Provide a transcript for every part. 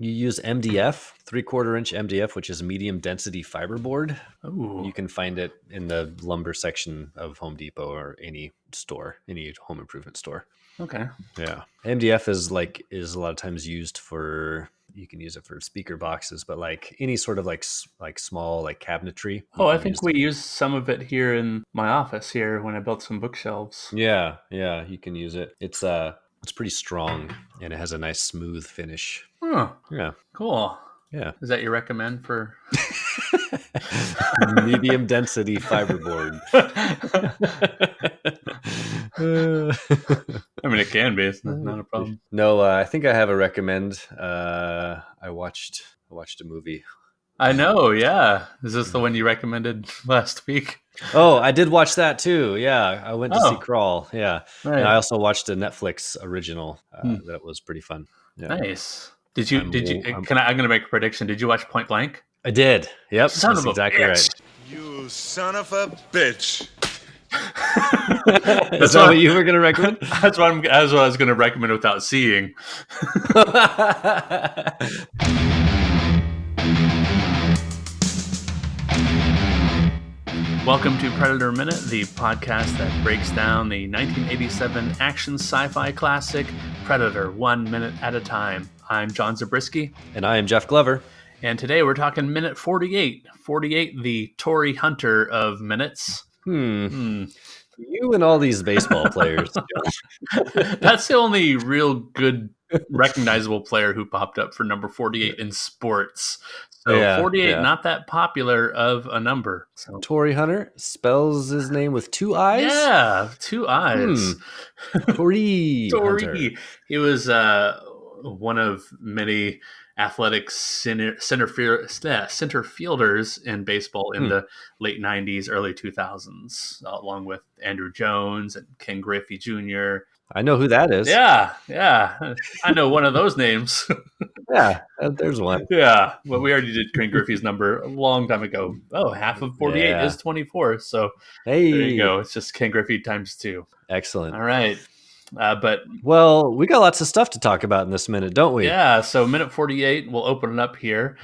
You use MDF, 3/4 inch MDF, which is medium density fiberboard. Ooh. You can find it in the lumber section of Home Depot or any home improvement store. Okay. Yeah. MDF is a lot of times used for, you can use it for speaker boxes, but like any sort of like small like cabinetry. Oh, I think we used some of it here in my office here when I built some bookshelves. Yeah, you can use it. It's pretty strong and it has a nice smooth finish. Huh. Yeah. Cool. Yeah. Is that your recommend for medium density fiberboard? I mean, it can be. It's not a problem. No, I think I have a recommend. I watched a movie. I know, yeah. Is this the one you recommended last week? Oh, I did watch that too. Yeah, I went to see Crawl. Yeah, right. And I also watched a Netflix original that was pretty fun. Yeah. Nice. Did you? I'm going to make a prediction. Did you watch Point Blank? I did. Yep. Son That's of a exactly bitch. Right. You son of a bitch. Is that what you were going to recommend? That's what I was going to recommend without seeing. Welcome to Predator Minute, the podcast that breaks down the 1987 action sci-fi classic Predator 1 minute at a time. I'm John Zabriskie. And I am Jeff Glover. And today we're talking minute 48. 48, the Tory Hunter of minutes. You and all these baseball players. That's the only real good recognizable player who popped up for number 48 in sports. So 48, not that popular of a number. So. Tory Hunter spells his name with two I's? Yeah, two I's. Tory Hunter. He was one of many athletic center fielders in baseball in the late 90s, early 2000s, along with Andrew Jones and Ken Griffey Jr. I know who that is. Yeah. I know one of those names. Yeah, there's one. Yeah, well, we already did Ken Griffey's number a long time ago. Oh, half of 48 is 24. So hey, there you go. It's just Ken Griffey times 2. Excellent. All right. Well, we got lots of stuff to talk about in this minute, don't we? Yeah, so minute 48, we'll open it up here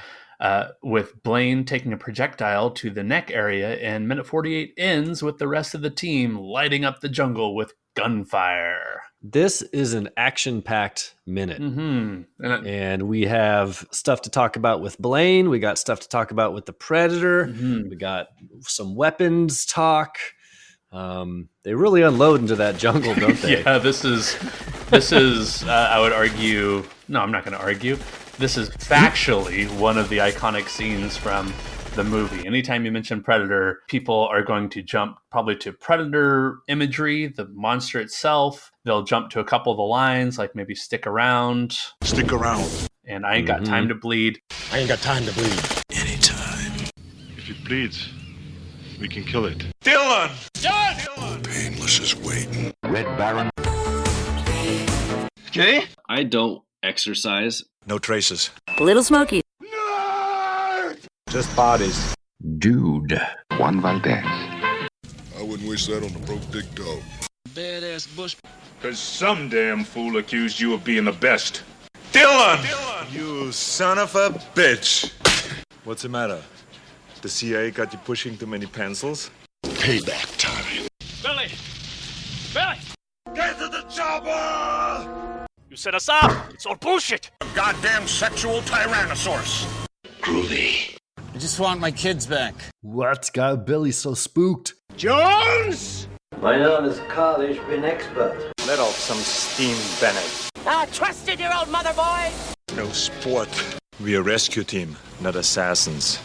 with Blain taking a projectile to the neck area, and minute 48 ends with the rest of the team lighting up the jungle with gunfire. This is an action-packed minute, and we have stuff to talk about with Blain. We got stuff to talk about with the Predator. We got some weapons talk. They really unload into that jungle, don't they? Yeah, this is I would argue, no, I'm not going to argue. This is factually one of the iconic scenes from the movie. Anytime you mention Predator, people are going to jump probably to Predator imagery, the monster itself. They'll jump to a couple of the lines, like maybe stick around. Stick around. And I ain't got time to bleed. I ain't got time to bleed. Anytime. If it bleeds, we can kill it. Dylan! John! Ol Painless is waiting. Red Baron. Okay. I don't exercise. No traces. Little Smoky. Nerd! Just bodies. Dude. Juan Valdez. I wouldn't wish that on a broke dick dog. Badass bush. Cause some damn fool accused you of being the best. Dylan! You son of a bitch. What's the matter? The CIA got you pushing too many pencils? Payback time. Billy! Billy! Get to the chopper! You set us up! It's all bullshit! Goddamn sexual tyrannosaurus. Groovy. I just want my kids back. What's got Billy so spooked? Jones! My name is Carl. Ich bin expert. Let off some steam, Bennett. Ah, trusted your old mother, boy. No sport. We're a rescue team, not assassins.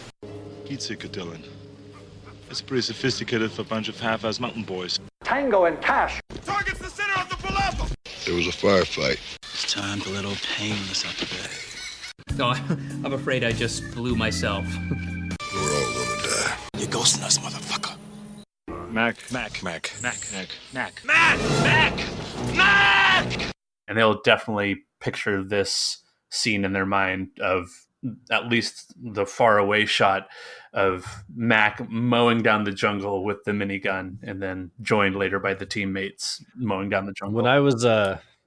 Geetsicker, Dylan. That's pretty sophisticated for a bunch of half-ass mountain boys. Tango and Cash. Target's the center of the palapa! There was a firefight. It's time to let Ol Painless out the bag. No, I'm afraid I just blew myself. We're all gonna die. You're ghosting us, motherfucker. Mac. And they'll definitely picture this scene in their mind of at least the far away shot of Mac mowing down the jungle with the minigun and then joined later by the teammates mowing down the jungle. When I was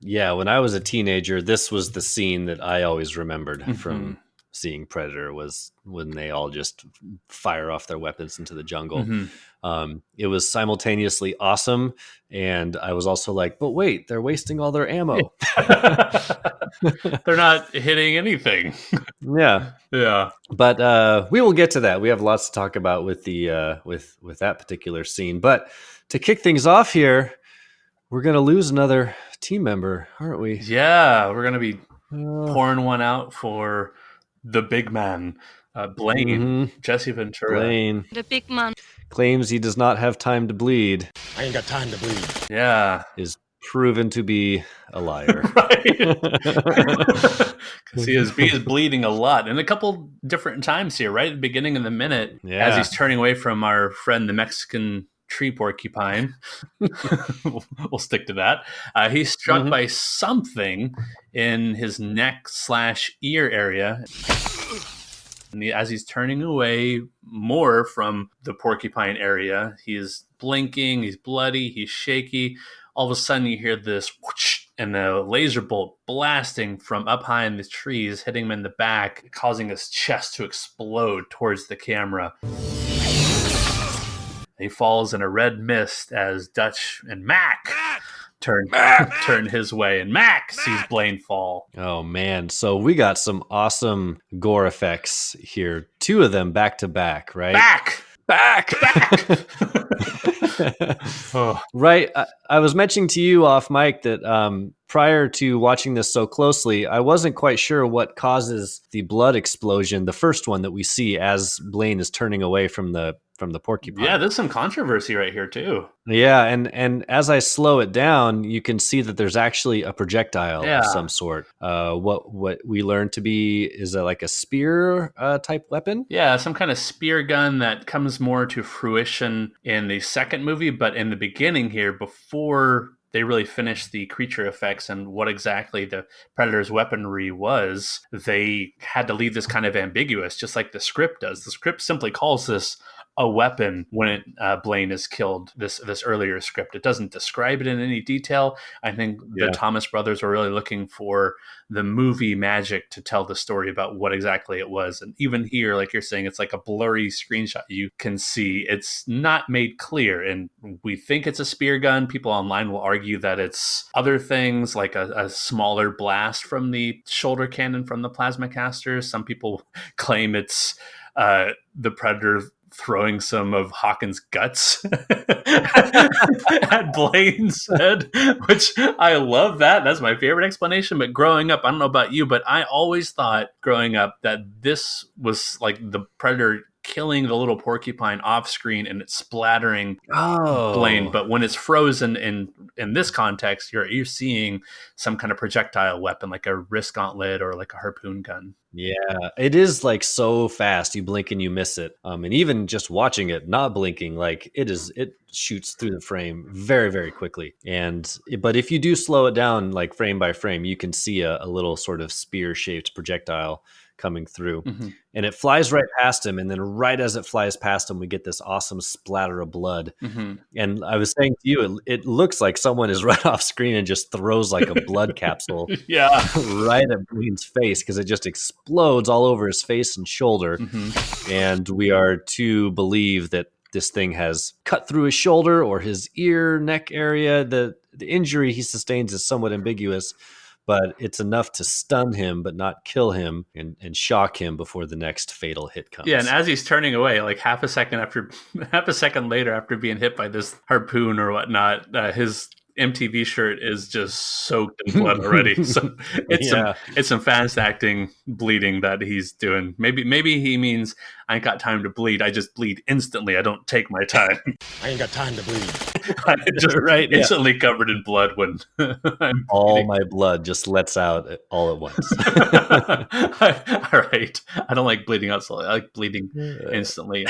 Yeah, when I was a teenager, this was the scene that I always remembered from seeing Predator, was when they all just fire off their weapons into the jungle. It was simultaneously awesome, and I was also like, but wait, they're wasting all their ammo. They're not hitting anything. Yeah. But we will get to that. We have lots to talk about with the with that particular scene. But to kick things off here, we're going to lose another team member, aren't we? Yeah, we're going to be pouring one out for the big man, Blain, Jesse Ventura. Blain. The big man. Claims he does not have time to bleed. I ain't got time to bleed. Yeah. Is proven to be a liar. Right. Because he is bleeding a lot. And a couple different times here, right at the beginning of the minute, as he's turning away from our friend, the Mexican tree porcupine. We'll stick to that. He's struck by something in his neck/ear area. And as he's turning away more from the porcupine area, he is blinking, he's bloody, he's shaky. All of a sudden you hear this whoosh, and the laser bolt blasting from up high in the trees, hitting him in the back, causing his chest to explode towards the camera. He falls in a red mist as Dutch and Mac turn his way, and Mac sees Blain fall. Oh man, so we got some awesome gore effects here. 2 of them back to back, right? Back. Right. I was mentioning to you off mic that prior to watching this so closely, I wasn't quite sure what causes the blood explosion, the first one that we see as Blain is turning away from the porcupine. Yeah, there's some controversy right here too. Yeah, and as I slow it down, you can see that there's actually a projectile of some sort. What we learned to be is like a spear type weapon. Yeah, some kind of spear gun that comes more to fruition in the second movie, but in the beginning here, before they really finished the creature effects and what exactly the Predator's weaponry was, they had to leave this kind of ambiguous, just like the script does. The script simply calls this a weapon when Blain is killed, this earlier script. It doesn't describe it in any detail. I think the Thomas brothers were really looking for the movie magic to tell the story about what exactly it was. And even here, like you're saying, it's like a blurry screenshot. You can see it's not made clear. And we think it's a spear gun. People online will argue that it's other things, like a smaller blast from the shoulder cannon from the plasma casters. Some people claim it's the Predator throwing some of Hawkins' guts at Blain's head, which I love that. That's my favorite explanation. But growing up, I don't know about you, but I always thought growing up that this was like the Predator killing the little porcupine off screen and it's splattering Blain. But when it's frozen in this context, you're seeing some kind of projectile weapon, like a wrist gauntlet or like a harpoon gun. Yeah, it is like so fast. You blink and you miss it. And even just watching it, not blinking, like it shoots through the frame very, very quickly. But if you do slow it down, like frame by frame, you can see a little sort of spear shaped projectile coming through, and it flies right past him. And then right as it flies past him, we get this awesome splatter of blood. And I was saying to you, it looks like someone is right off screen and just throws like a blood capsule right at Blain's face, because it just explodes all over his face and shoulder. And we are to believe that this thing has cut through his shoulder or his ear, neck area. The injury he sustains is somewhat ambiguous, but it's enough to stun him, but not kill him and shock him before the next fatal hit comes. Yeah, and as he's turning away, like half a second later, after being hit by this harpoon or whatnot, his MTV shirt is just soaked in blood already. So it's some fast acting bleeding that he's doing. Maybe he means I ain't got time to bleed. I just bleed instantly. I don't take my time. I ain't got time to bleed. I'm just instantly covered in blood when all my blood just lets out all at once. All right. I don't like bleeding out slowly. I like bleeding instantly.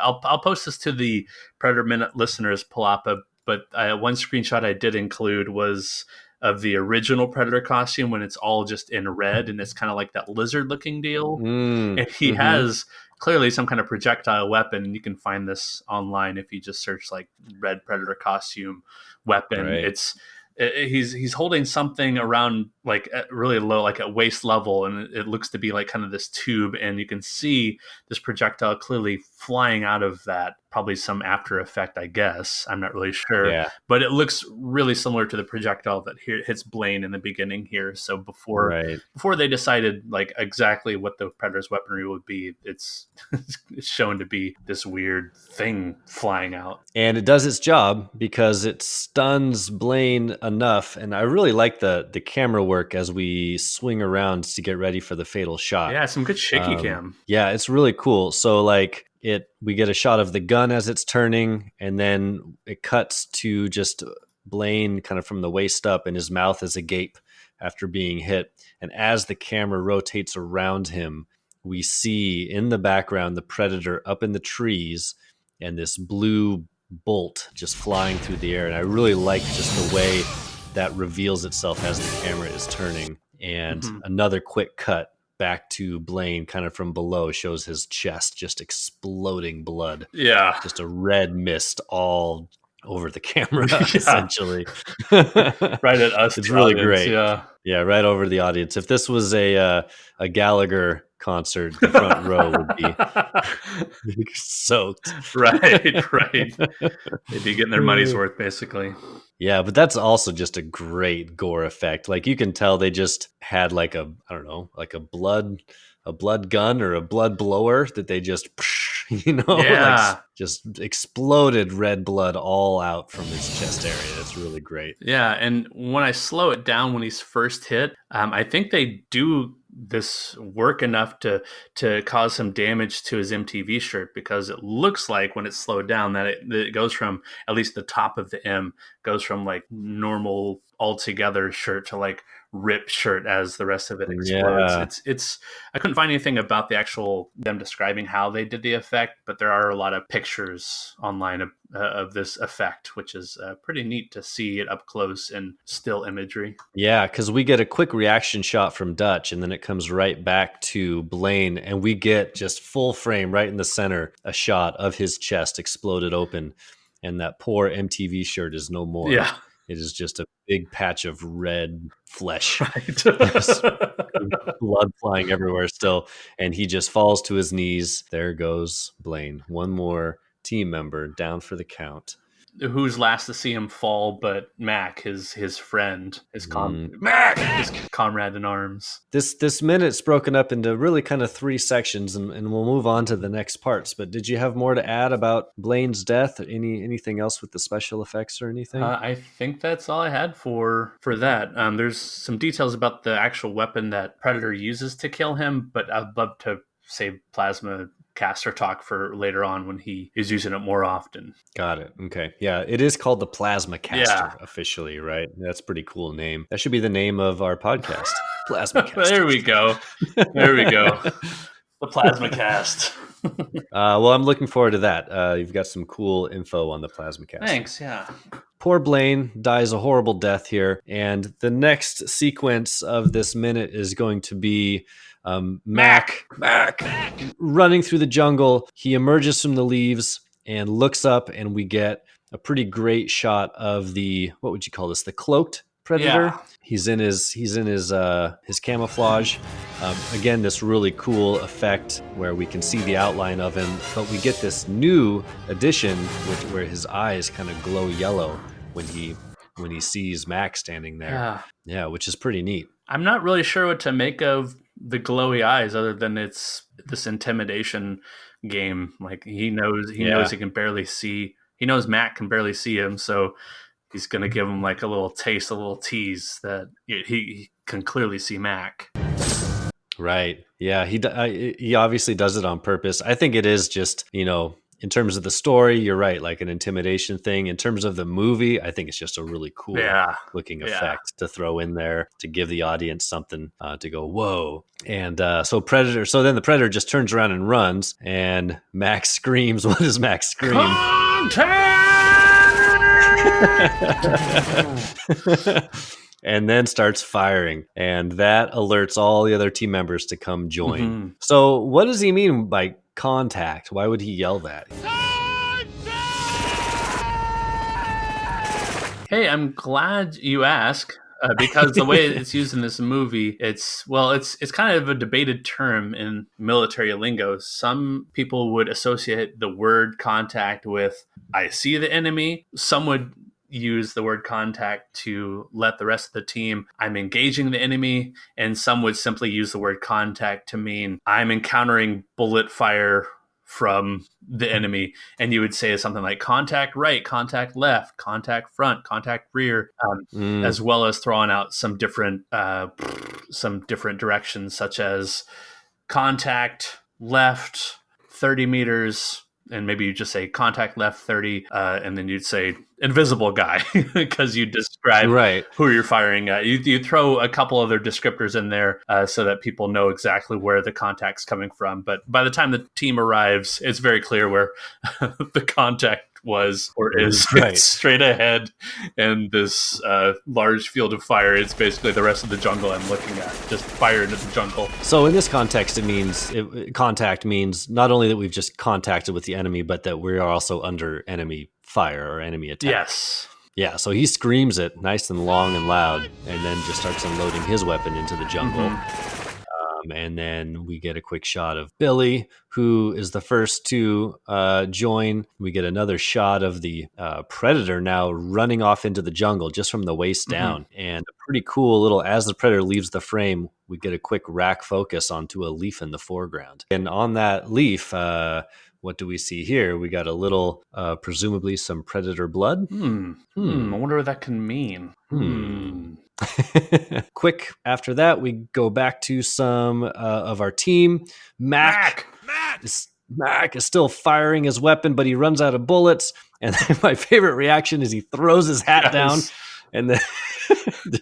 I'll post this to the Predator Minute listeners, Palapa. But one screenshot I did include was of the original Predator costume when it's all just in red and it's kind of like that lizard-looking deal. And he has clearly some kind of projectile weapon. And you can find this online if you just search like red Predator costume weapon. Right. he's holding something around like really low, like at waist level, and it looks to be like kind of this tube, and you can see this projectile clearly flying out of that. Probably some after effect, I guess. I'm not really sure. Yeah. But it looks really similar to the projectile that hits Blain in the beginning here. So before they decided like exactly what the Predator's weaponry would be, it's shown to be this weird thing flying out. And it does its job because it stuns Blain enough. And I really like the camera work as we swing around to get ready for the fatal shot. Yeah, some good shaky cam. Yeah, it's really cool. So like we get a shot of the gun as it's turning, and then it cuts to just Blain kind of from the waist up, and his mouth is agape after being hit. And as the camera rotates around him, we see in the background the Predator up in the trees and this blue bolt just flying through the air. And I really like just the way that reveals itself as the camera is turning. And another quick cut back to Blain kind of from below shows his chest just exploding blood. Yeah. Just a red mist all over the camera, essentially. Right at us. It's really audience, great. Yeah, right over the audience. If this was a Gallagher concert, the front row would be soaked. Right. They'd be getting their money's worth, basically. Yeah, but that's also just a great gore effect. Like you can tell they just had like a blood gun or a blood blower that they just, like just exploded red blood all out from his chest area. That's really great. Yeah, and when I slow it down when he's first hit, I think they do this work enough to cause some damage to his MTV shirt, because it looks like when it's slowed down that it goes from, at least the top of the M goes from like normal altogether shirt to like rip shirt as the rest of it explodes. It's I couldn't find anything about the actual them describing how they did the effect, but there are a lot of pictures online of this effect, which is pretty neat to see it up close in still imagery. Yeah, because we get a quick reaction shot from Dutch, and then it comes right back to Blain, and we get just full frame right in the center, a shot of his chest exploded open, and that poor MTV shirt is no more. Yeah. It is just a big patch of red flesh. Right. Blood flying everywhere still. And he just falls to his knees. There goes Blain. One more team member down for the count. Who's last to see him fall but Mac, his friend, Mac, his comrade in arms. This minute's broken up into really kind of three sections, and we'll move on to the next parts. But did you have more to add about Blain's death? Anything else with the special effects or anything? I think that's all I had for that. There's some details about the actual weapon that Predator uses to kill him, but I'd love to save plasma caster talk for later on when he is using it more often. Got it. Okay. Yeah, it is called the Plasma Caster officially, right? That's a pretty cool name. That should be the name of our podcast. Plasma Caster. There we go. The Plasma Cast. Well, I'm looking forward to that. You've got some cool info on the Plasma Cast. Thanks, yeah. Poor Blain dies a horrible death here, and the next sequence of this minute is going to be Mac running through the jungle. He emerges from the leaves and looks up, and we get a pretty great shot of the, what would you call this? The cloaked Predator. Yeah. He's in his camouflage. Again, this really cool effect where we can see the outline of him, but we get this new addition where his eyes kind of glow yellow when he sees Mac standing there. Yeah, which is pretty neat. I'm not really sure what to make of the glowy eyes, other than it's this intimidation game. Like he knows he can barely see. He knows Mac can barely see him, so he's going to give him like a little taste, a little tease that he can clearly see Mac. Right. Yeah. He obviously does it on purpose. I think it is just, in terms of the story, you're right, like an intimidation thing. In terms of the movie, I think it's just a really cool looking effect to throw in there to give the audience something to go, whoa. And so then the Predator just turns around and runs, and Max screams. What does Max scream? And then starts firing, and that alerts all the other team members to come join. Mm-hmm. So what does he mean by contact? Why would he yell that? Hey, I'm glad you asked. Because the way it's used in this movie, it's kind of a debated term in military lingo. Some people would associate the word contact with I see the enemy. Some would use the word contact to let the rest of the team I'm engaging the enemy, and some would simply use the word contact to mean I'm encountering bullet fire from the enemy, and you would say something like contact right, contact left, contact front, contact rear, as well as throwing out some different directions, such as contact left 30 meters, and maybe you just say contact left 30, and then you'd say invisible guy because you describe who you're firing at. You throw a couple other descriptors in there so that people know exactly where the contact's coming from. But by the time the team arrives, it's very clear where the contact was or is. It's straight ahead, and this large field of fire. It's basically the rest of the jungle I'm looking at, just fire into the jungle. So in this context, contact means not only that we've just contacted with the enemy, but that we are also under enemy fire or enemy attack. Yes. Yeah, so he screams it nice and long and loud, and then just starts unloading his weapon into the jungle. And then we get a quick shot of Billy, who is the first to join. We get another shot of the Predator now running off into the jungle just from the waist down. And a pretty cool little, as the Predator leaves the frame, we get a quick rack focus onto a leaf in the foreground. And on that leaf, what do we see here? We got a little, presumably some Predator blood. I wonder what that can mean. Quick after that, we go back to some of our team. Mac is still firing his weapon, but he runs out of bullets. And my favorite reaction is he throws his hat down, and then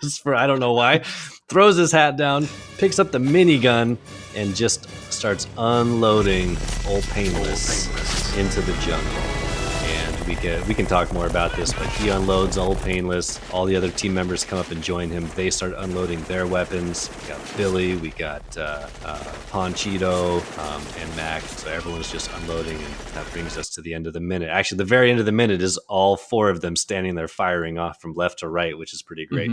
just for I don't know why, throws his hat down, picks up the minigun, and just starts unloading Ol Painless into the jungle. We can talk more about this, but he unloads Ol Painless. All the other team members come up and join him. They start unloading their weapons. We got Billy, we got Ponchito, and Mac. So everyone's just unloading, and that brings us to the end of the minute. Actually, the very end of the minute is all four of them standing there firing off from left to right, which is pretty great.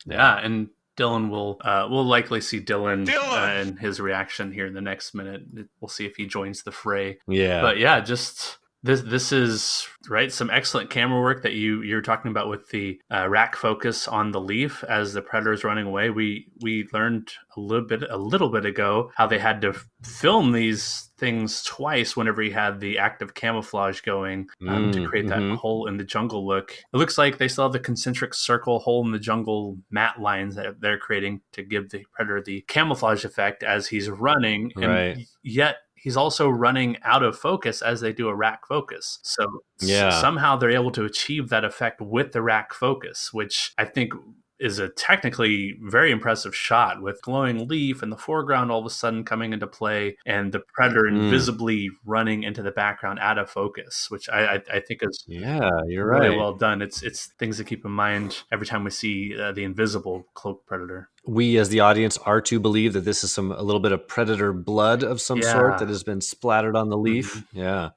Yeah, and Dylan we'll likely see Dylan and his reaction here in the next minute. We'll see if he joins the fray. Yeah, but yeah, just. This is right. Some excellent camera work that you're talking about with the rack focus on the leaf as the Predator is running away. We learned a little bit ago how they had to film these things twice whenever he had the active camouflage going to create that hole in the jungle look. It looks like they still have the concentric circle hole in the jungle matte lines that they're creating to give the Predator the camouflage effect as he's running, and yet he's also running out of focus as they do a rack focus. So somehow they're able to achieve that effect with the rack focus, which I think is a technically very impressive shot with glowing leaf in the foreground all of a sudden coming into play and the Predator invisibly running into the background out of focus, which I think is you're really right. well done. It's things to keep in mind every time we see the invisible cloaked Predator. We as the audience are to believe that this is a little bit of Predator blood of some sort that has been splattered on the leaf. Yeah.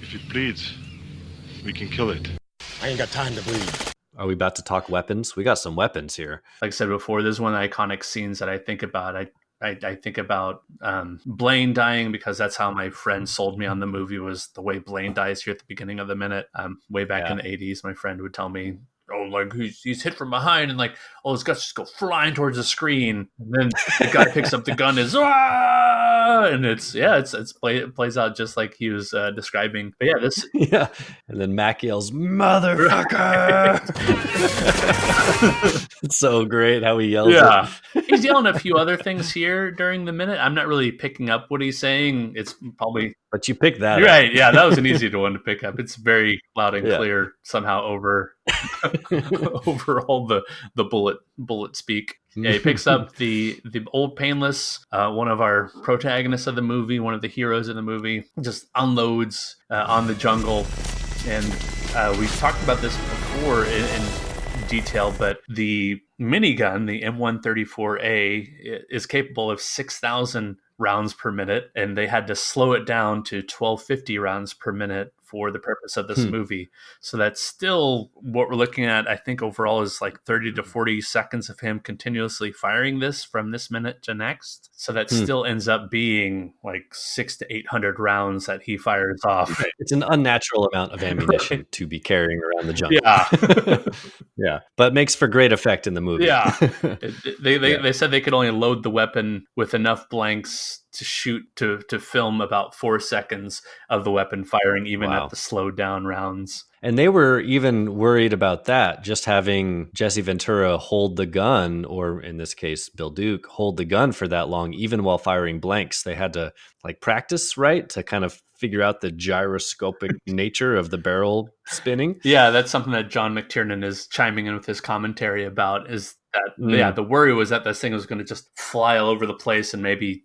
If it bleeds, we can kill it. I ain't got time to bleed. Are we about to talk weapons? We got some weapons here. Like I said before, this is one of the iconic scenes that I think about. I think about Blain dying because that's how my friend sold me on the movie, was the way Blain dies here at the beginning of the minute. Way back in the 80s, my friend would tell me, like he's hit from behind and like, his guts just go flying towards the screen. And then the guy picks up the gun and and it plays out just like he was describing. But and then Mac yells, "Motherfucker!" It's so great how he yells. He's yelling a few other things here during the minute. I'm not really picking up what he's saying. It's probably, but you picked that. Right? Up. Yeah, that was an easy one to pick up. It's very loud and clear somehow over all the bullet speak. Yeah, he picks up the Ol Painless, one of our protagonists of the movie, one of the heroes in the movie, just unloads on the jungle. And we've talked about this before in detail, but the minigun, the M134A, is capable of 6,000 rounds per minute, and they had to slow it down to 1,250 rounds per minute for the purpose of this movie. So that's still what we're looking at. I think overall is like 30 to 40 seconds of him continuously firing this from this minute to next. So that still ends up being like 600 to 800 rounds that he fires off. Right. It's an unnatural amount of ammunition to be carrying around the jungle. Yeah. Yeah. But makes for great effect in the movie. Yeah. They said they could only load the weapon with enough blanks to shoot to film about 4 seconds of the weapon firing, even at the slowed down rounds. And they were even worried about that, just having Jesse Ventura hold the gun, or in this case, Bill Duke, hold the gun for that long, even while firing blanks. They had to like practice, right, to kind of figure out the gyroscopic nature of the barrel spinning. Yeah, that's something that John McTiernan is chiming in with his commentary about, is that, the worry was that this thing was going to just fly all over the place and maybe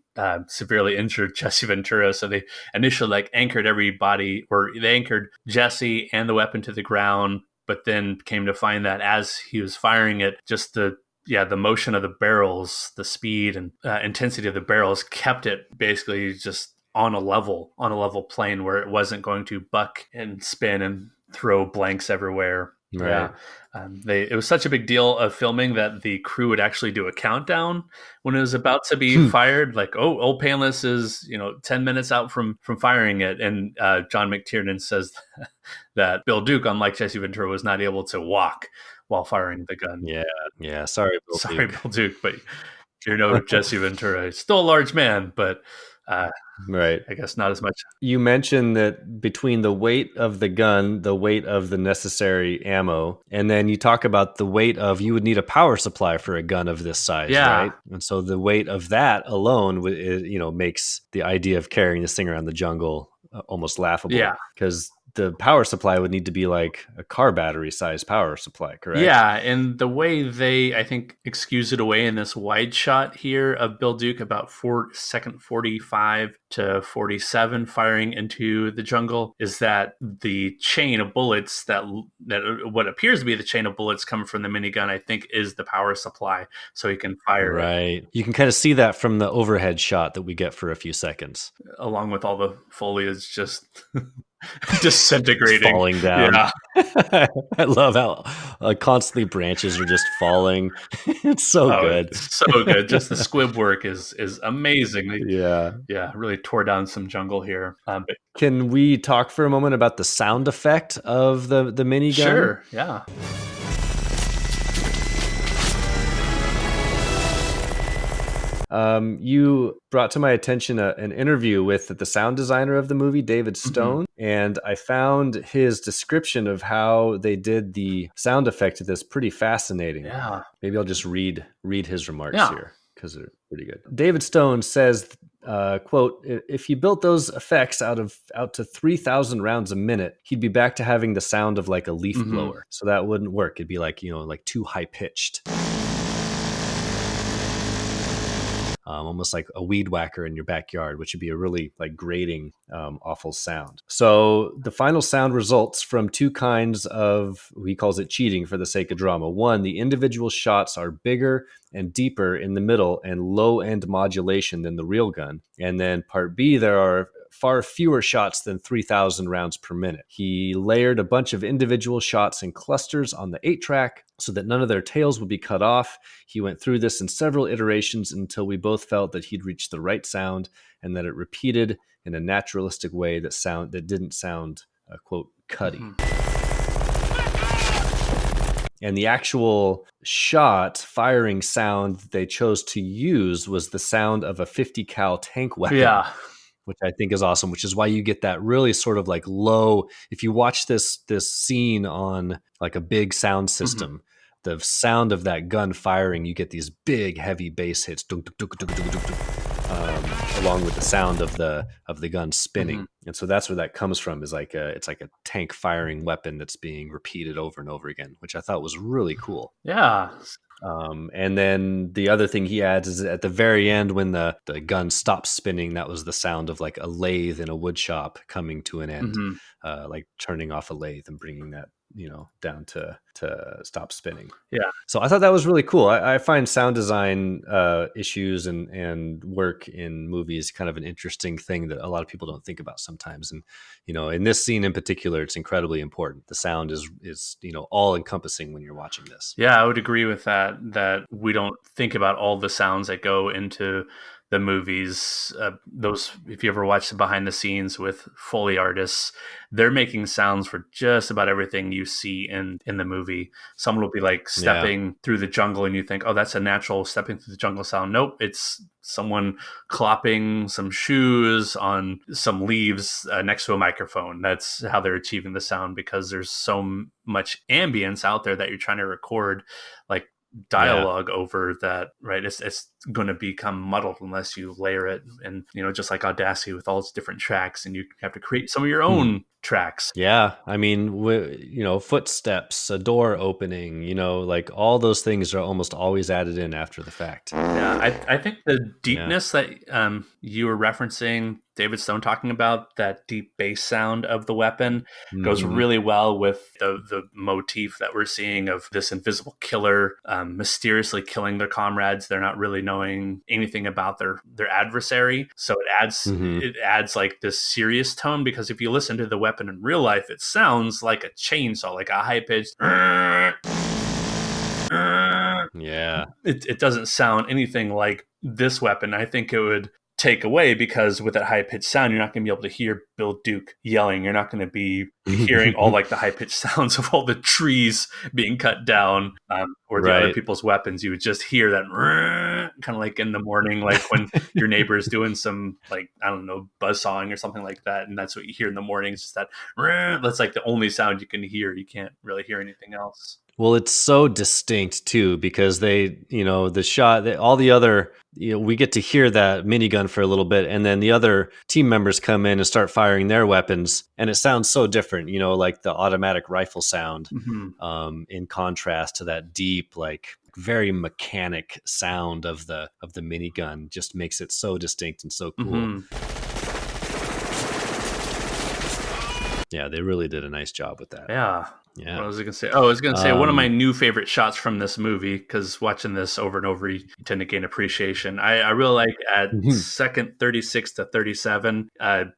severely injured Jesse Ventura. So they initially anchored everybody, or they anchored Jesse and the weapon to the ground, but then came to find that as he was firing it, just the motion of the barrels, the speed and intensity of the barrels kept it basically just on a level plane where it wasn't going to buck and spin and throw blanks everywhere. Right. Yeah. It was such a big deal of filming that the crew would actually do a countdown when it was about to be fired. Like, Ol Painless is 10 minutes out from firing it, and John McTiernan says that Bill Duke, unlike Jesse Ventura, was not able to walk while firing the gun. Yeah. Sorry, Bill Duke, but Jesse Ventura. He's still a large man, but right, I guess not as much. You mentioned that between the weight of the gun, the weight of the necessary ammo, and then you talk about the weight of, you would need a power supply for a gun of this size, right? And so the weight of that alone, makes the idea of carrying this thing around the jungle almost laughable. Yeah, because the power supply would need to be like a car battery size power supply, correct? Yeah, and the way they, I think, excuse it away in this wide shot here of Bill Duke about second 45 to 47 firing into the jungle is that the chain of bullets that what appears to be the chain of bullets coming from the minigun, I think, is the power supply, so he can fire right. You can kind of see that from the overhead shot that we get for a few seconds, along with all the foliage just disintegrating, falling down. Yeah. I love how constantly branches are just falling. It's so good. It's so good. Just the squib work is amazing. Yeah, really tore down some jungle here. But can we talk for a moment about the sound effect of the minigun? Sure. Yeah. You brought to my attention an interview with the sound designer of the movie, David Stone, and I found his description of how they did the sound effect of this pretty fascinating. Yeah. Maybe I'll just read his remarks here, because they're pretty good. David Stone says, quote, "If you built those effects out to 3,000 rounds a minute, he'd be back to having the sound of like a leaf blower. So that wouldn't work. It'd be like, like too high pitched. Almost like a weed whacker in your backyard, which would be a really like grating, awful sound. So the final sound results from two kinds of, he calls it cheating for the sake of drama. One, the individual shots are bigger and deeper in the middle and low end modulation than the real gun. And then part B, there are far fewer shots than 3,000 rounds per minute. He layered a bunch of individual shots in clusters on the 8-track so that none of their tails would be cut off. He went through this in several iterations until we both felt that he'd reached the right sound and that it repeated in a naturalistic way that didn't sound, quote, cutty." And the actual shot firing sound that they chose to use was the sound of a 50 cal tank weapon. Yeah. Which I think is awesome, which is why you get that really sort of like low, if you watch this scene on like a big sound system, the sound of that gun firing, you get these big heavy bass hits, along with the sound of the gun spinning. And so that's where that comes from, is like it's like a tank firing weapon that's being repeated over and over again, which I thought was really cool. Yeah. And then the other thing he adds is at the very end, when the gun stops spinning, that was the sound of like a lathe in a wood shop coming to an end, like turning off a lathe and bringing that down to stop spinning. Yeah. So I thought that was really cool. I find sound design issues and work in movies kind of an interesting thing that a lot of people don't think about sometimes. And, in this scene in particular, it's incredibly important. The sound is all encompassing when you're watching this. Yeah, I would agree with that we don't think about all the sounds that go into the movies. Those, if you ever watch the behind the scenes with Foley artists, they're making sounds for just about everything you see in the movie. Someone will be like stepping through the jungle and you think, oh, that's a natural stepping through the jungle sound. Nope, it's someone clopping some shoes on some leaves next to a microphone. That's how they're achieving the sound, because there's so much ambience out there that you're trying to record, like dialogue over that, right? It's going to become muddled unless you layer it, and just like Audacity with all its different tracks, and you have to create some of your own tracks. Yeah, I mean, footsteps, a door opening, like all those things are almost always added in after the fact. Yeah, I think the deepness that you were referencing, David Stone talking about, that deep bass sound of the weapon goes really well with the motif that we're seeing of this invisible killer mysteriously killing their comrades. They're not really knowing anything about their adversary. So it adds like this serious tone, because if you listen to the weapon in real life, it sounds like a chainsaw, like a high-pitched. Yeah. It doesn't sound anything like this weapon. I think it would take away, because with that high-pitched sound, you're not going to be able to hear Bill Duke yelling. You're not going to be hearing all like the high-pitched sounds of all the trees being cut down, or the other people's weapons. You would just hear that kind of like in the morning, like when your neighbor is doing some, like, I don't know, buzzsawing or something like that, and that's what you hear in the morning. It's just that that's like the only sound you can hear. You can't really hear anything else. Well, it's so distinct too, because they, the shot, all the other, we get to hear that minigun for a little bit, and then the other team members come in and start firing their weapons, and it sounds so different, like the automatic rifle sound, in contrast to that deep, like very mechanic sound of the minigun, just makes it so distinct and so cool. Yeah, they really did a nice job with that. Yeah. What was I going to say? Oh, I was going to say one of my new favorite shots from this movie, because watching this over and over, you tend to gain appreciation. I really like at second 36 to 37,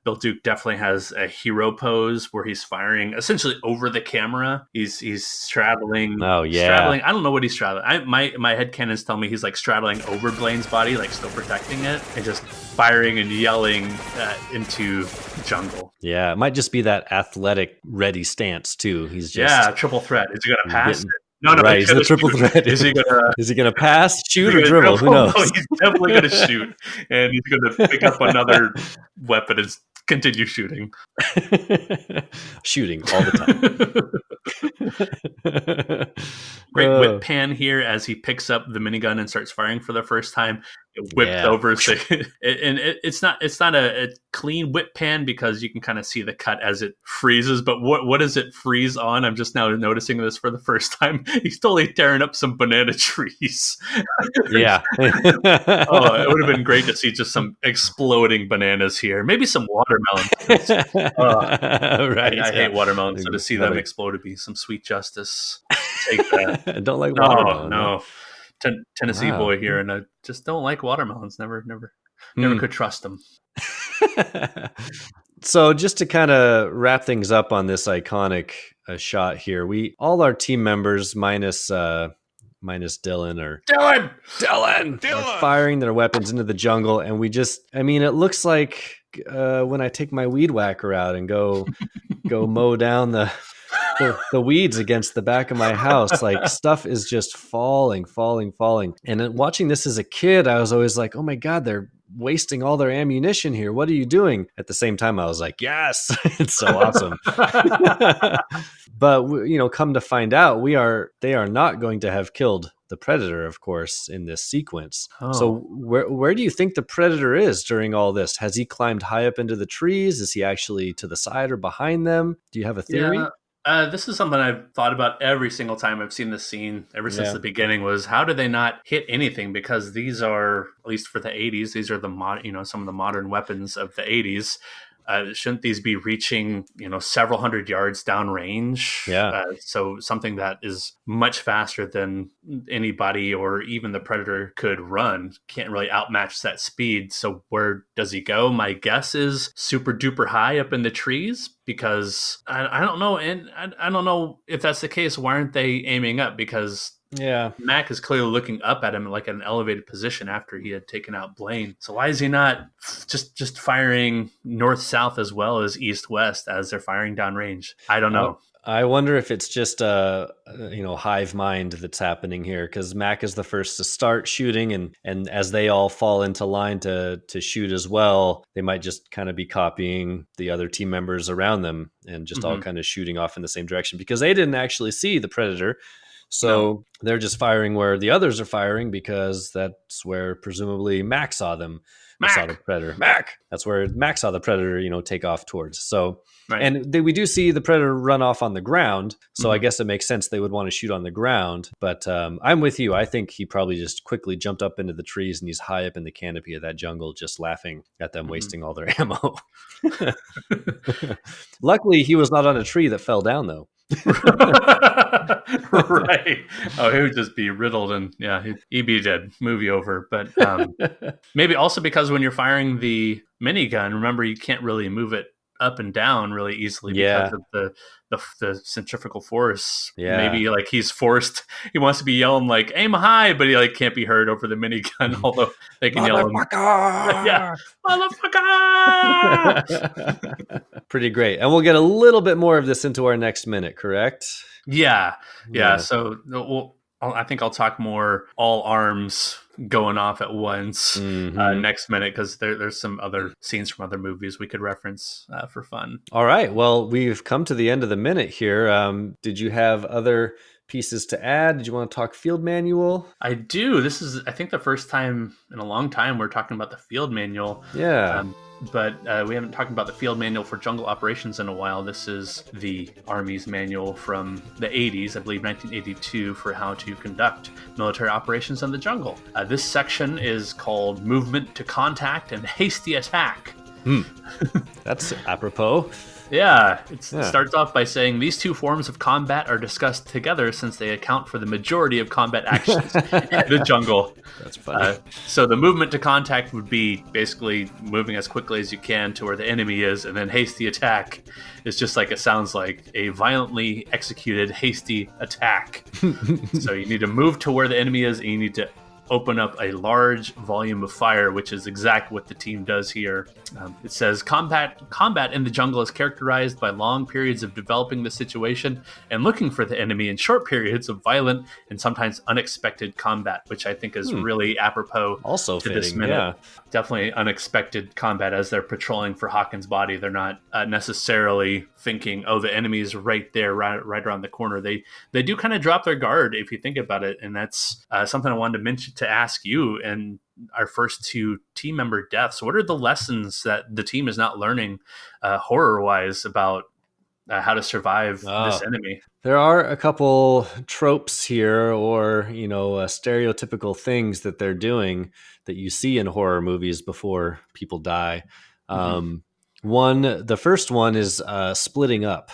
Bill Duke definitely has a hero pose where he's firing essentially over the camera. He's straddling. Oh, yeah. Straddling. I don't know what he's straddling. My headcanons tell me he's like straddling over Blain's body, like still protecting it, and just firing and yelling into the jungle. Yeah, it might just be that athletic, ready stance too. He's just triple threat. Is he going to pass it? No, right. He's the triple threat. Is he gonna pass, shoot, or dribble? Who knows? No, he's definitely gonna shoot, and he's gonna pick up another weapon and continue shooting. Shooting all the time. Great whip pan here as he picks up the minigun and starts firing for the first time. It whipped over, and it's not a clean whip pan, because you can kind of see the cut as it freezes. But what does it freeze on? I'm just now noticing this for the first time. He's totally tearing up some banana trees. Yeah. It would have been great to see just some exploding bananas here. Maybe some watermelons. Right. I hate watermelons, so to see them explode would be some sweet justice. Take that. Don't like watermelon. No. Tennessee boy here, and I just don't like watermelons. Never could trust them. So just to kind of wrap things up on this iconic shot here, all our team members minus Dylan are firing their weapons into the jungle, and it looks like when I take my weed whacker out and go mow down the weeds against the back of my house, like stuff is just falling. And then watching this as a kid, I was always like, oh my God, they're wasting all their ammunition here. What are you doing? At the same time, I was like, yes, it's so awesome. But come to find out, they are not going to have killed the Predator, of course, in this sequence. So where do you think the Predator is during all this? Has he climbed high up into the trees? Is he actually to the side or behind them? Do you have a theory? This is something I've thought about every single time I've seen this scene ever since the beginning, was how do they not hit anything? Because these are, at least for the 80s, these are some of the modern weapons of the 80s. shouldn't these be reaching, several hundred yards downrange? Yeah. So something that is much faster than anybody or even the predator could run can't really outmatch that speed. So where does he go? My guess is super duper high up in the trees, because I don't know. And I don't know if that's the case. Why aren't they aiming up? Because Mac is clearly looking up at him like an elevated position after he had taken out Blain. So why is he not just firing north-south as well as east-west as they're firing downrange? I don't know. I wonder if it's just a hive mind that's happening here, because Mac is the first to start shooting, and as they all fall into line to shoot as well, they might just kind of be copying the other team members around them and just all kind of shooting off in the same direction, because they didn't actually see the predator. So they're just firing where the others are firing, because that's where presumably Mac saw them. Saw the predator. Mac. That's where Mac saw the predator, take off towards. So, and we do see the predator run off on the ground. So I guess it makes sense they would want to shoot on the ground. But I'm with you. I think he probably just quickly jumped up into the trees, and he's high up in the canopy of that jungle, just laughing at them wasting all their ammo. Luckily, he was not on a tree that fell down, though. Right. Oh, he would just be riddled, and he'd be dead. Movie over. But maybe also because when you're firing the minigun, remember, you can't really move it up and down really easily because of the centrifugal force. Maybe like he wants to be yelling like aim high, but he can't be heard over the minigun, although they can yell motherfucker. Pretty great. And we'll get a little bit more of this into our next minute, correct? Yeah. So I think I'll talk more all arms going off at once next minute, because there's some other scenes from other movies we could reference for fun. All right. Well, we've come to the end of the minute here. Did you have other pieces to add? Did you want to talk field manual? I do. This is, I think, the first time in a long time we're talking about the field manual. Yeah. But we haven't talked about the field manual for jungle operations in a while. This is the Army's manual from the 80s, I believe 1982, for how to conduct military operations in the jungle. This section is called Movement to Contact and Hasty Attack. That's apropos. Yeah, it starts off by saying these two forms of combat are discussed together since they account for the majority of combat actions in the jungle. That's funny. So the movement to contact would be basically moving as quickly as you can to where the enemy is, and then hasty attack is just like it sounds like, a violently executed hasty attack. So you need to move to where the enemy is, and you need to open up a large volume of fire, which is exactly what the team does here. It says combat in the jungle is characterized by long periods of developing the situation and looking for the enemy, and short periods of violent and sometimes unexpected combat, which I think is really apropos also to fitting, this minute. Definitely unexpected combat as they're patrolling for Hawkins' body. They're not necessarily thinking, oh, the enemy is right there, right around the corner. They do kind of drop their guard if you think about it, and that's something I wanted to mention to ask you. And our first two team member deaths, what are the lessons that the team is not learning horror-wise about how to survive this enemy? There are a couple tropes here, or stereotypical things that they're doing that you see in horror movies before people die. The first one is splitting up.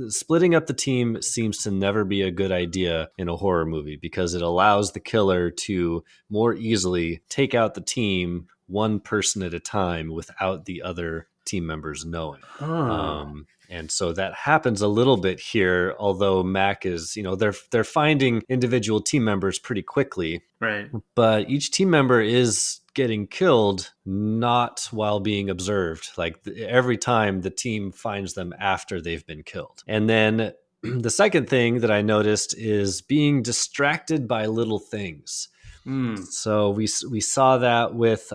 Splitting up the team seems to never be a good idea in a horror movie, because it allows the killer to more easily take out the team one person at a time without the other team members knowing. And so that happens a little bit here, although Mac is, they're finding individual team members pretty quickly. Right. But each team member is getting killed not while being observed. Like every time the team finds them after they've been killed. And then the second thing that I noticed is being distracted by little things. So we saw that with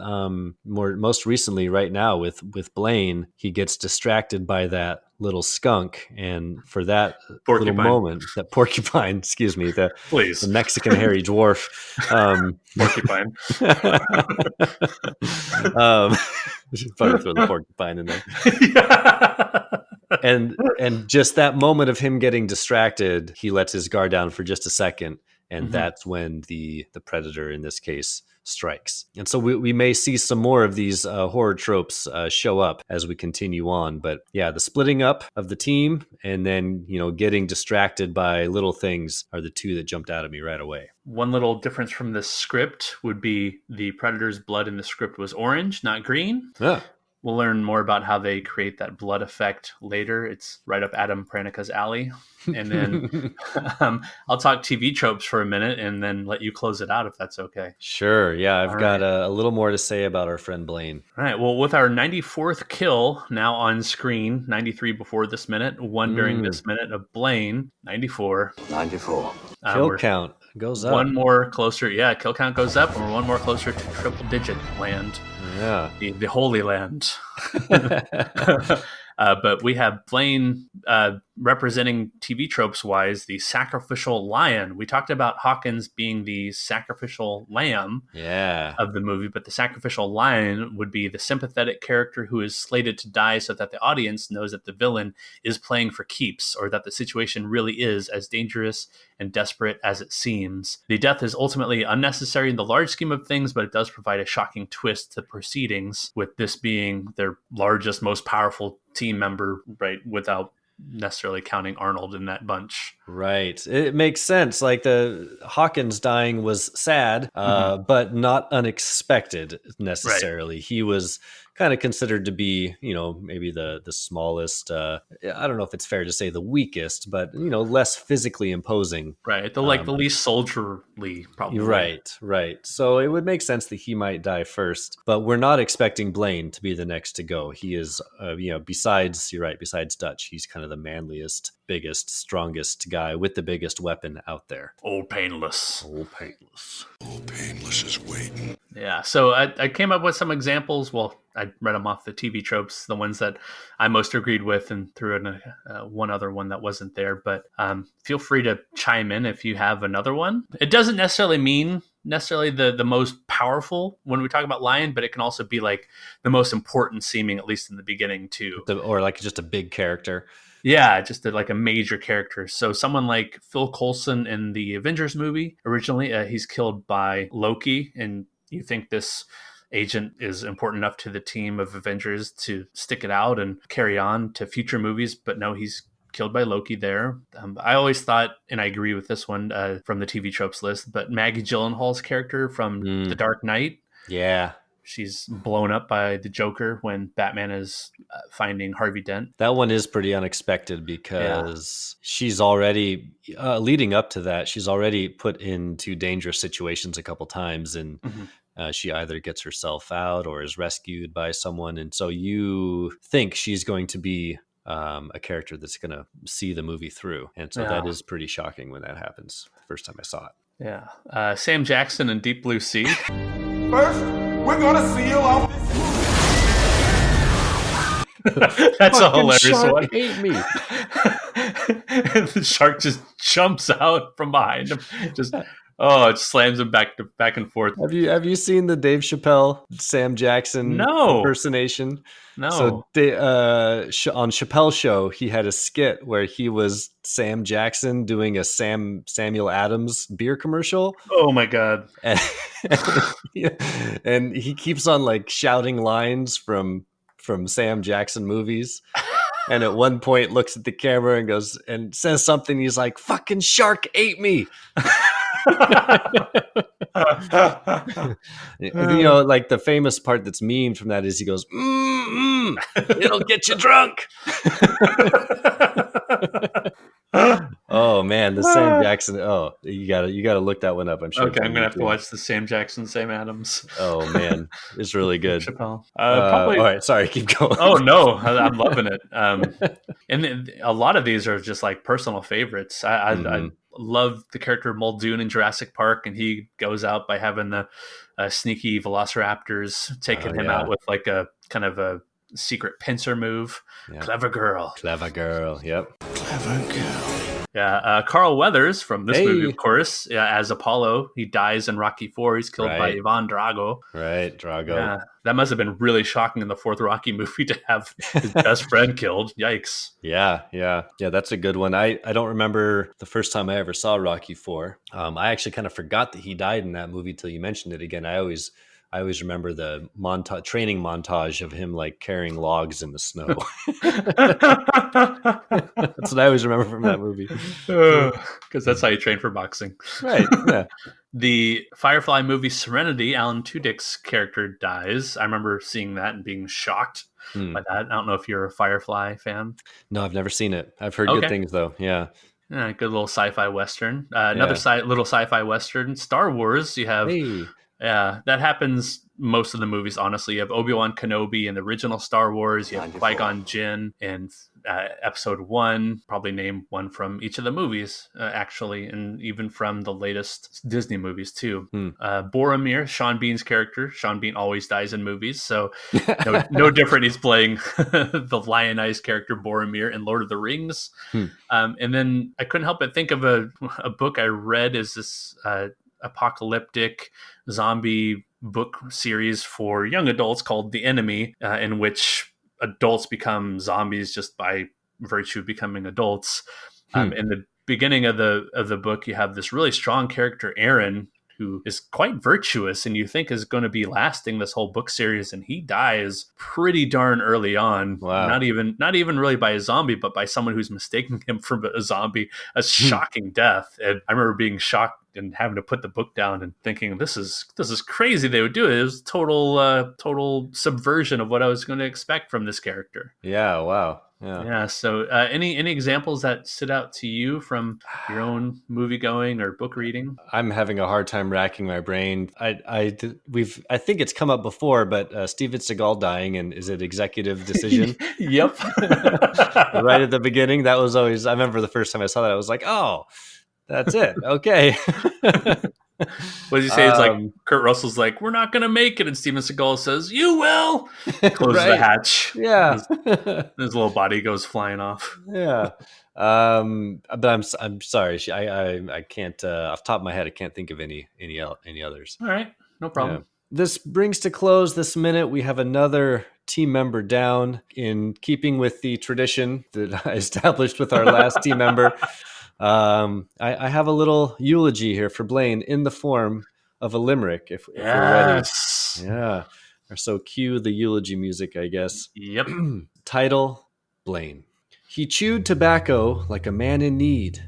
most recently right now with Blain. He gets distracted by that little skunk, and for that little moment, that porcupine, excuse me, the Mexican hairy dwarf, porcupine. Probably throw the porcupine in there. And just that moment of him getting distracted, he lets his guard down for just a second. And that's when the predator in this case strikes. And so we may see some more of these horror tropes show up as we continue on. But yeah, the splitting up of the team and then, getting distracted by little things are the two that jumped out at me right away. One little difference from the script would be the Predator's blood in the script was orange, not green. Yeah. We'll learn more about how they create that blood effect later. It's right up Adam Pranica's alley. And then I'll talk TV tropes for a minute and then let you close it out if that's okay. Sure. Yeah, I've got a little more to say about our friend Blain. All right. Well, with our 94th kill now on screen, 93 before this minute, 1 during this minute of Blain, 94. 94. Kill count goes up. One more closer. Yeah, kill count goes up. And we're one more closer to triple digit land. Yeah. The Holy Land. But we have Blain representing TV tropes wise the sacrificial lion. We talked about Hawkins being the sacrificial lamb of the movie, but the sacrificial lion would be the sympathetic character who is slated to die so that the audience knows that the villain is playing for keeps, or that the situation really is as dangerous and desperate as it seems. The death is ultimately unnecessary in the large scheme of things, but it does provide a shocking twist to proceedings, with this being their largest, most powerful team member, right, without necessarily counting Arnold in that bunch. Right. It makes sense. Like the Hawkins dying was sad, but not unexpected necessarily. Right. He was kind of considered to be, maybe the smallest, I don't know if it's fair to say the weakest, but, less physically imposing. Right. The least soldierly, probably. Right. So it would make sense that he might die first, but we're not expecting Blain to be the next to go. He is, besides Dutch, he's kind of the manliest, biggest, strongest guy with the biggest weapon out there. Ol Painless. Ol Painless is waiting. Yeah, so I came up with some examples. Well, I read them off the TV tropes, the ones that I most agreed with, and threw in one other one that wasn't there. But feel free to chime in if you have another one. It doesn't necessarily mean the most powerful when we talk about lion, but it can also be like the most important seeming, at least in the beginning too. Or like just a big character. Yeah, just like a major character. So someone like Phil Coulson in the Avengers movie, originally, he's killed by Loki, and you think this agent is important enough to the team of Avengers to stick it out and carry on to future movies, but no, he's killed by Loki there. I always thought, and I agree with this one from the TV tropes list, but Maggie Gyllenhaal's character from The Dark Knight. Yeah. She's blown up by the Joker when Batman is finding Harvey Dent. That one is pretty unexpected because she's already, leading up to that, she's already put into dangerous situations a couple times, and she either gets herself out or is rescued by someone. And so you think she's going to be a character that's going to see the movie through. And so that is pretty shocking when that happens. The first time I saw it. Yeah. Sam Jackson in Deep Blue Sea. First, we're gonna seal off this. That's a hilarious shark one. Ate me. And the shark just jumps out from behind him. It slams him back and forth. Have you seen the Dave Chappelle Sam Jackson impersonation? No. So on Chappelle's show, he had a skit where he was Sam Jackson doing a Samuel Adams beer commercial. Oh my God. And he keeps on like shouting lines from Sam Jackson movies. And at one point looks at the camera and goes and says something. He's like, "Fucking shark ate me." Like the famous part that's memed from that is he goes, "It'll get you drunk." Oh man, the Sam Jackson. Oh, you gotta look that one up. I'm sure. Okay, I'm gonna have to watch the Sam Jackson, Sam Adams. Oh man, it's really good. Chappelle. Probably. All right, sorry, keep going. Oh no, I'm loving it. And a lot of these are just like personal favorites. I love the character Muldoon in Jurassic Park, and he goes out by having the sneaky velociraptors taking him out with like a kind of a secret pincer move. Yeah. Clever girl. Yep. Clever girl. Carl Weathers from this movie, of course, as Apollo. He dies in Rocky IV. He's killed by Ivan Drago. Right, Drago. Yeah, that must have been really shocking in the fourth Rocky movie to have his best friend killed. Yikes. Yeah, that's a good one. I don't remember the first time I ever saw Rocky IV. I actually kind of forgot that he died in that movie till you mentioned it again. I always remember the training montage of him like carrying logs in the snow. That's what I always remember from that movie. Because that's how you train for boxing. Right, yeah. The Firefly movie Serenity, Alan Tudyk's character dies. I remember seeing that and being shocked by that. I don't know if you're a Firefly fan. No, I've never seen it. I've heard good things, though. Yeah. Good little sci-fi Western. Another little sci-fi Western. Star Wars, you have... Yeah, that happens most of the movies, honestly. You have Obi-Wan Kenobi in the original Star Wars. You have Qui-Gon Jinn in Episode 1. Probably name one from each of the movies, actually, and even from the latest Disney movies, too. Boromir, Sean Bean's character. Sean Bean always dies in movies, so no different. He's playing the lionized character Boromir in Lord of the Rings. And then I couldn't help but think of a book I read is this... apocalyptic zombie book series for young adults called The Enemy, in which adults become zombies just by virtue of becoming adults. In the beginning of the book, you have this really strong character, Aaron, who is quite virtuous and you think is going to be lasting this whole book series, and he dies pretty darn early on. Wow. Not even really by a zombie, but by someone who's mistaking him for a zombie. A shocking death. And I remember being shocked and having to put the book down and thinking, this is crazy they would do it. It was total subversion of what I was going to expect from this character. Yeah, wow. Yeah. So any examples that stood out to you from your own movie going or book reading? I'm having a hard time racking my brain. I think it's come up before, but Steven Seagal dying, and is it Executive Decision? Yep. Right at the beginning. That was always, I remember the first time I saw that, I was like, oh, that's it. Okay. What did you say? It's like Kurt Russell's like, we're not going to make it. And Steven Seagal says, you will. Closes the hatch. Yeah. His little body goes flying off. Yeah. But I'm sorry. I can't, off the top of my head, I can't think of any others. All right. No problem. Yeah. This brings to close this minute. We have another team member down, in keeping with the tradition that I established with our last team member. I have a little eulogy here for Blain in the form of a limerick, if we're ready. Yeah. So cue the eulogy music, I guess. Yep. Title, Blain. He chewed tobacco like a man in need.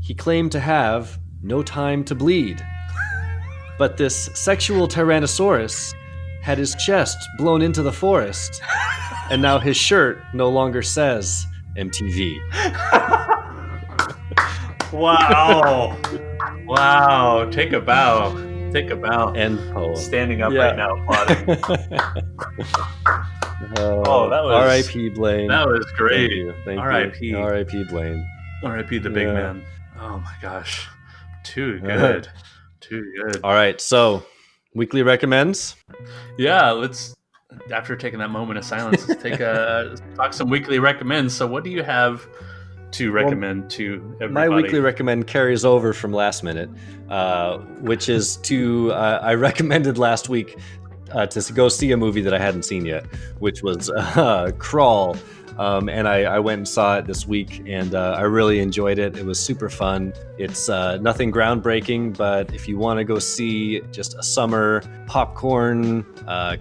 He claimed to have no time to bleed. But this sexual tyrannosaurus had his chest blown into the forest, and now his shirt no longer says MTV. Wow. Wow. Take a bow. End poem. Standing up right now, applauding. That was R.I.P. Blain. That was great. Thank you. R.I.P. R.I.P. Blain. R.I.P. the big man. Oh my gosh. Too good. Too good. All right. So, weekly recommends? Yeah, let's, after taking that moment of silence, let's talk some weekly recommends. So what do you have to recommend to everybody? My weekly recommend carries over from last minute, which is I recommended last week to go see a movie that I hadn't seen yet, which was Crawl. And I went and saw it this week, and I really enjoyed it. It was super fun. It's nothing groundbreaking, but if you want to go see just a summer popcorn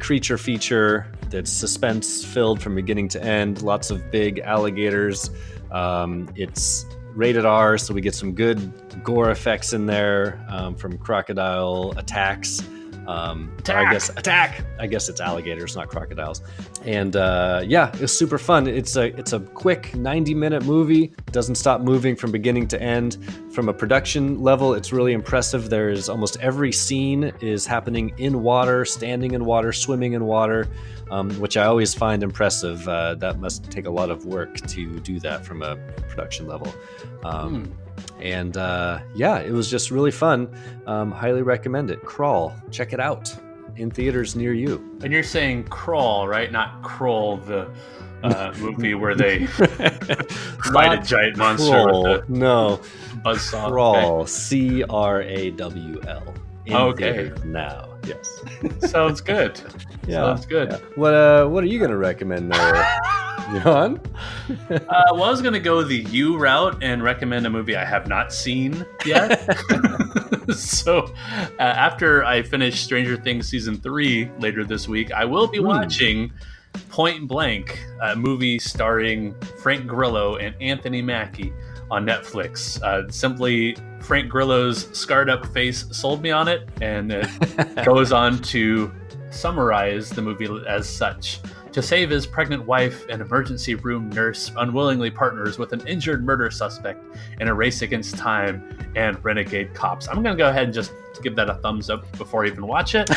creature feature that's suspense-filled from beginning to end, lots of big alligators. It's rated R, so we get some good gore effects in there from crocodile attacks. Attack! I guess it's alligators, not crocodiles. And it's super fun. It's a quick 90-minute movie. It doesn't stop moving from beginning to end. From a production level, it's really impressive. There's almost every scene is happening in water, standing in water, swimming in water, which I always find impressive. That must take a lot of work to do that from a production level. And it was just really fun. Highly recommend it. Crawl. Check it out in theaters near you. And you're saying Crawl, right? Not Kroll, the movie where they fight a giant monster Crawl. with a buzzsaw. Crawl. Okay. Crawl. Okay. Now. Yes. Sounds good. Yeah. Sounds good. Yeah. What are you gonna recommend there, John? Well, I was gonna go the U route and recommend a movie I have not seen yet. So after I finish Stranger Things season 3 later this week, I will be watching Point Blank, a movie starring Frank Grillo and Anthony Mackie on Netflix. Simply, Frank Grillo's scarred up face sold me on it, and it goes on to summarize the movie as such. To save his pregnant wife, an emergency room nurse unwillingly partners with an injured murder suspect in a race against time and renegade cops. I'm going to go ahead and just give that a thumbs up before I even watch it.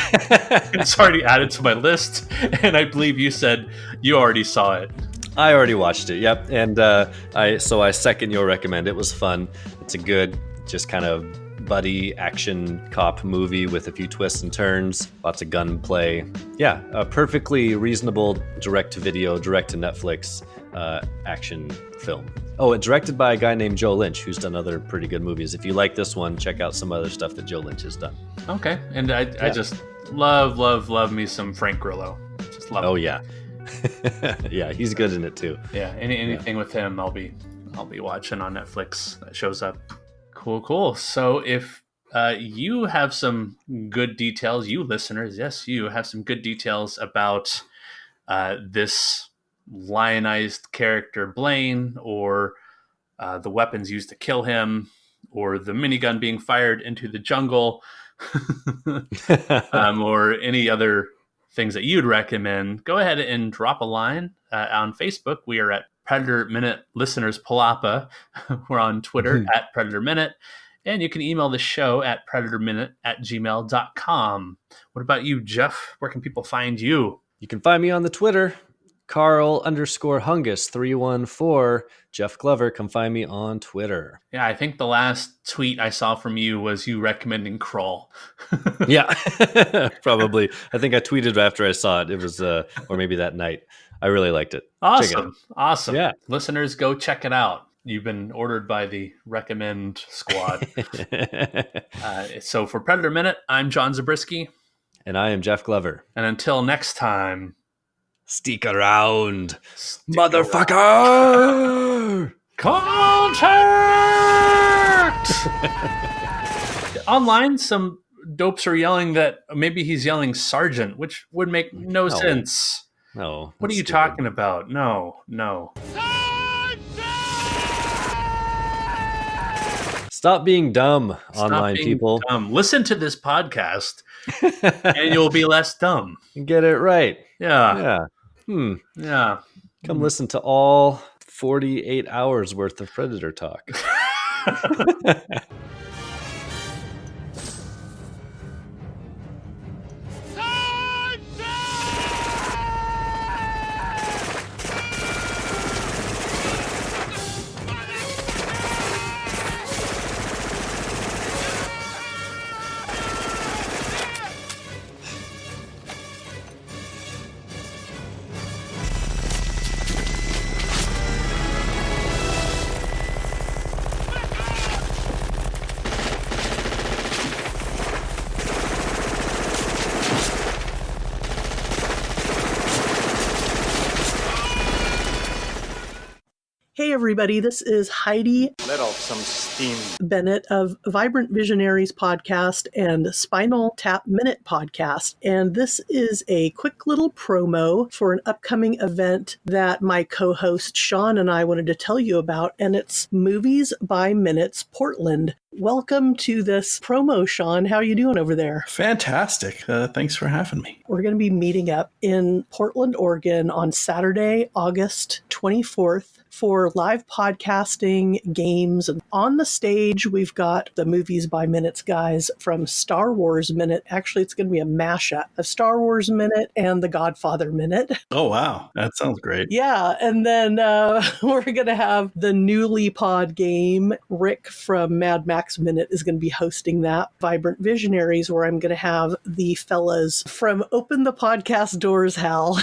It's already added to my list, and I believe you said you already saw it. I already watched it, yep. And I second your recommend. It was fun. It's a good, just kind of buddy action cop movie with a few twists and turns, lots of gunplay. Yeah, a perfectly reasonable direct-to-video, direct-to-Netflix action film. Oh, it's directed by a guy named Joe Lynch, who's done other pretty good movies. If you like this one, check out some other stuff that Joe Lynch has done. Okay, and I just love me some Frank Grillo. Just love him. Oh, yeah. Yeah, he's good in it too. Yeah, anything with him, I'll be watching on Netflix that shows up. Cool. So if you have some good details, you listeners, yes, you have some good details about this lionized character Blain, or the weapons used to kill him, or the minigun being fired into the jungle, or any other things that you'd recommend, go ahead and drop a line on Facebook. We are at Predator Minute Listeners Palapa. We're on Twitter at Predator Minute. And you can email the show at predatorminute@gmail.com. What about you, Jeff? Where can people find you? You can find me on the Twitter, Carl_Hungus314. Jeff Glover, come find me on Twitter. Yeah, I think the last tweet I saw from you was you recommending Crawl. Yeah, probably. I think I tweeted after I saw it. It was, or maybe that night. I really liked it. Awesome. Yeah. Listeners, go check it out. You've been ordered by the Recommend Squad. So for Predator Minute, I'm John Zabriskie. And I am Jeff Glover. And until next time, stick around, motherfucker! Contact! Online, some dopes are yelling that maybe he's yelling Sergeant, which would make no sense. No. What are you talking about? No. Stop being dumb, online people. Dumb. Listen to this podcast, and you'll be less dumb. Get it right. Yeah. Yeah. Come listen to all 48 hours worth of Predator talk. Hey everybody, this is Heidi Let off some steam. Bennett of Vibrant Visionaries podcast and Spinal Tap Minute podcast. And this is a quick little promo for an upcoming event that my co-host Sean and I wanted to tell you about, and it's Movies by Minutes Portland. Welcome to this promo, Sean. How are you doing over there? Fantastic. Thanks for having me. We're going to be meeting up in Portland, Oregon on Saturday, August 24th. For live podcasting, games, and on the stage, we've got the Movies by Minutes guys from Star Wars Minute. Actually, it's going to be a mashup of Star Wars Minute and the Godfather Minute. Oh, wow. That sounds great. Yeah, and then we're going to have the newly pod game, Rick from Mad Max Max Minute is going to be hosting that. Vibrant Visionaries, where I'm going to have the fellas from Open the Podcast Doors, Hal,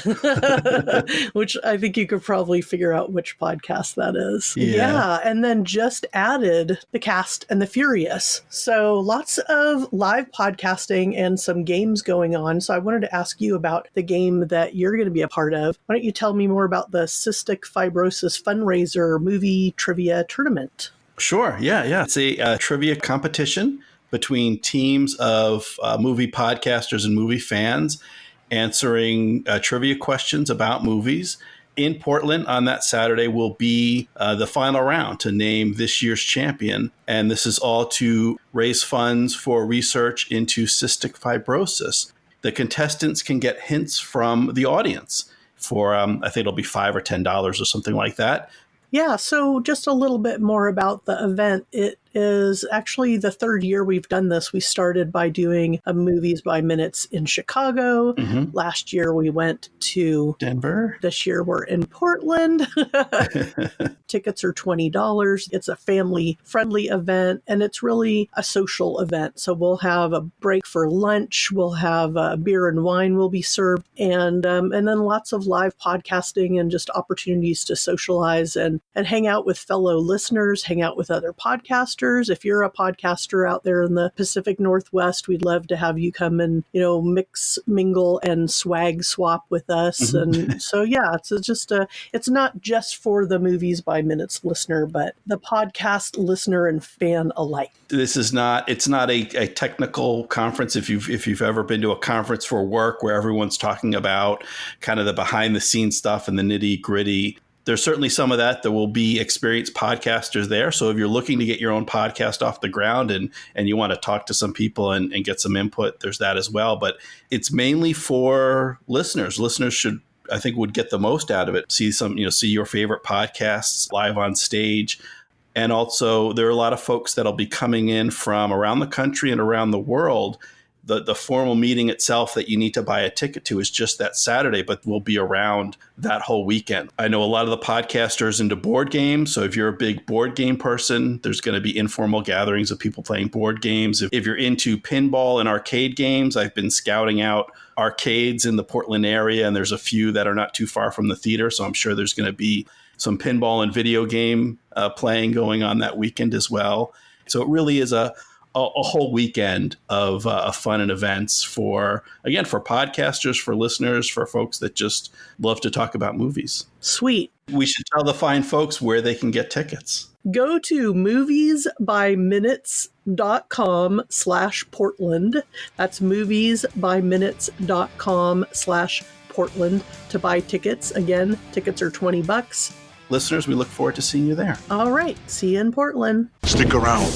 which I think you could probably figure out which podcast that is. Yeah. And then just added The Cast and the Furious. So lots of live podcasting and some games going on. So I wanted to ask you about the game that you're going to be a part of. Why don't you tell me more about the Cystic Fibrosis Fundraiser Movie Trivia Tournament? Sure. Yeah. It's a trivia competition between teams of movie podcasters and movie fans answering trivia questions about movies. In Portland on that Saturday will be the final round to name this year's champion. And this is all to raise funds for research into cystic fibrosis. The contestants can get hints from the audience for, I think it'll be $5 or $10 or something like that. Yeah, so just a little bit more about the event. It is actually the third year we've done this. We started by doing Movies by Minutes in Chicago. Mm-hmm. Last year we went to Denver. This year we're in Portland. Tickets are $20. It's a family-friendly event, and it's really a social event. So we'll have a break for lunch. We'll have beer and wine will be served, and then lots of live podcasting and just opportunities to socialize and hang out with fellow listeners, hang out with other podcasters. If you're a podcaster out there in the Pacific Northwest, we'd love to have you come and, mix, mingle, and swag swap with us. Mm-hmm. And so, yeah, it's not just for the Movies by Minutes listener, but the podcast listener and fan alike. It's not a technical conference. If you've ever been to a conference for work where everyone's talking about kind of the behind the scenes stuff and the nitty gritty, there's certainly some of that. There will be experienced podcasters there. So if you're looking to get your own podcast off the ground and you want to talk to some people and get some input, there's that as well. But it's mainly for listeners. Listeners would get the most out of it. See your favorite podcasts live on stage. And also there are a lot of folks that'll be coming in from around the country and around the world. The formal meeting itself that you need to buy a ticket to is just that Saturday, but we'll be around that whole weekend. I know a lot of the podcasters into board games. So if you're a big board game person, there's going to be informal gatherings of people playing board games. If you're into pinball and arcade games, I've been scouting out arcades in the Portland area, and there's a few that are not too far from the theater. So I'm sure there's going to be some pinball and video game playing going on that weekend as well. So it really is a whole weekend of fun and events for podcasters, for listeners, for folks that just love to talk about movies. Sweet. We should tell the fine folks where they can get tickets. Go to moviesbyminutes.com/Portland. That's moviesbyminutes.com/Portland to buy tickets. Again, tickets are $20. Listeners, we look forward to seeing you there. All right. See you in Portland. Stick around.